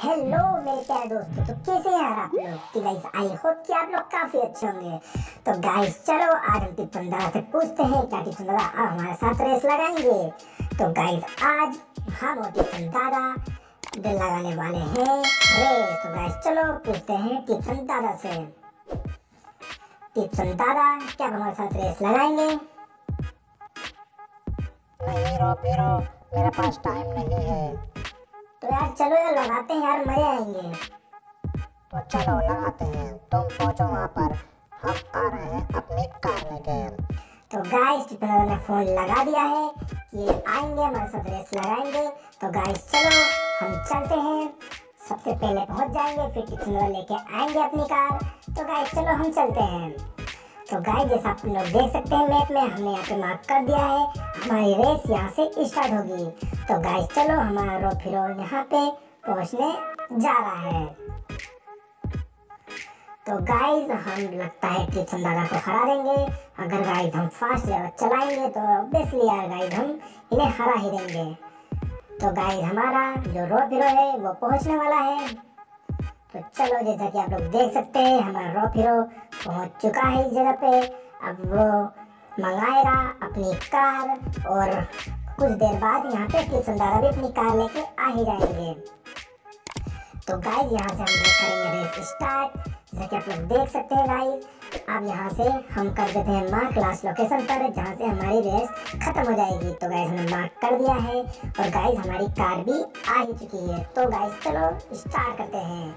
Hello मेरे प्यारे दोस्तों, तो कैसे हैं यार आप लोग। तो गाइस आई होप कि आप लोग काफी अच्छे होंगे। तो गाइस चलो आज हम टिप्पन दादा से पूछते हैं क्या टिप्पन दादा आप हमारे साथ रेस लगाएंगे। तो गाइस आज हम और टिप्पन दादा लगाने वाले हैं रेस। तो गाइस चलो पूछते हैं टिप्पन दादा से। टिप्पन दादा क्या आप हमारे साथ रेस लगाएंगे? नहीं रो मेरे पास टाइम नहीं है। तो यार चलो यार लगाते हैं यार, मजे आएंगे। तो चलो लगाते हैं, तुम पहुंचो वहाँ पर, हम आ रहे हैं अपनी कार लेके। तो गाइस टिप्पन दादा ने फोन लगा दिया है कि ये आएंगे हमारे साथ रेस लगाएंगे। तो गाइस चलो हम चलते हैं, सबसे पहले पहुंच जाएंगे फिर टिप्पन दादा लेके आएंगे अपनी कार। तो गाइस चलो हम चलते हैं। तो गाइस जैसा आप लोग देख सकते हैं मैप में हमने यहाँ पे मार्क कर दिया है, हमारी रेस यहाँ से स्टार्ट होगी। तो गाइस चलो हमारा रो फिर यहाँ पे पहुँचने जा रहा है। तो गाइस हम लगता है टिप्पन दादा को हरा देंगे। अगर गाइस हम फास्ट ज़्यादा चलाएंगे तो ऑब्वियसली यार गाइस हम इन्हें हरा ही देंगे। तो गाइस हमारा जो रो फिरो है वो पहुँचने वाला है। तो चलो जैसा कि आप लोग देख सकते हैं हमारा रो फिरो पहुंच चुका है इस जगह पे। अब वो मंगाएगा अपनी कार और कुछ देर बाद यहाँ पे टिप्पन दादा भी अपनी कार लेके आ ही जाएंगे। तो गाइस यहाँ से हम करेंगे रेस स्टार्ट। जैसा कि आप लोग देख सकते हैं गाइस, अब यहाँ से हम कर देते हैं मार्क लास्ट लोकेशन पर जहाँ से हमारी रेस खत्म हो जाएगी। तो गाइस हमने मार्क कर दिया है और गाइस हमारी कार भी आ ही चुकी है। तो गाइस चलो स्टार्ट करते हैं।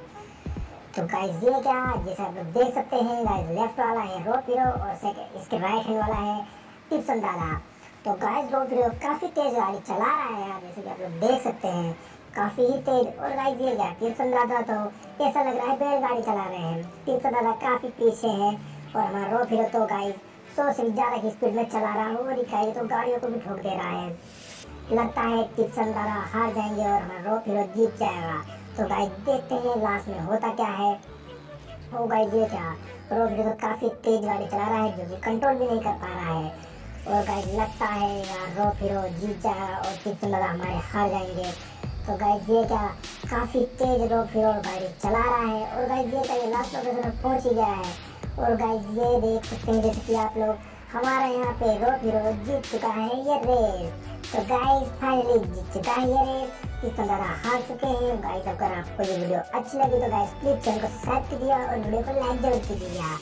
तो गाइस ये क्या, जैसे आप लोग देख सकते हैं गाइस लेफ्ट वाला है रो फिरो और सेकंड इसके राइट हैंड वाला है टिप्पन दादा। तो गाइस रो फिरो काफी तेज गाड़ी चला रहा है यार, जैसे कि आप लोग देख सकते हैं काफी ही तेज। और गाइस ये क्या, टिप्पन दादा तो ऐसा लग रहा है बैलगाड़ी चला रहे हैं। टिप्पन दादा काफी पीछे है और हमारा रो फिरो तो गाइस 100 से ज्यादा की स्पीड में चला रहा है और दिखाई तो गाड़ियों को भी ठोक दे रहा है। लगता है टिप्पन दादा हार जाएंगे और हमारा रो फिरो जीत जाएगा। तो गाइस देखते हैं लास्ट में होता क्या है। ओ गाइस ये क्या, रो फिरो तो काफी तेज गाड़ी चला रहा है जो कि कंट्रोल भी नहीं कर पा रहा है। और गाइस लगता है यार रो फिरो जीत जाएगा और टिप्पन दादा हमारे हार जाएंगे। तो गाइस ये क्या, काफी तेज रो फिरो गाड़ी चला रहा है और गाइस ये क्या लास्ट लोकेशन पर पहुंच ही गया है। और गाइस ये देख सकते हैं जैसे कि आप लोग हमारा यहाँ पे रो फिरो जीत चुका है ये रेस। तो गाइस फाइनली जीत चुका है ये रेस, टिप्पन दादा हार चुके हैं। गाइस अगर आपको ये वीडियो अच्छी लगी तो गाइस प्लीज चैनल को सब्सक्राइब कीजिए और वीडियो को लाइक जरूर कीजिएगा।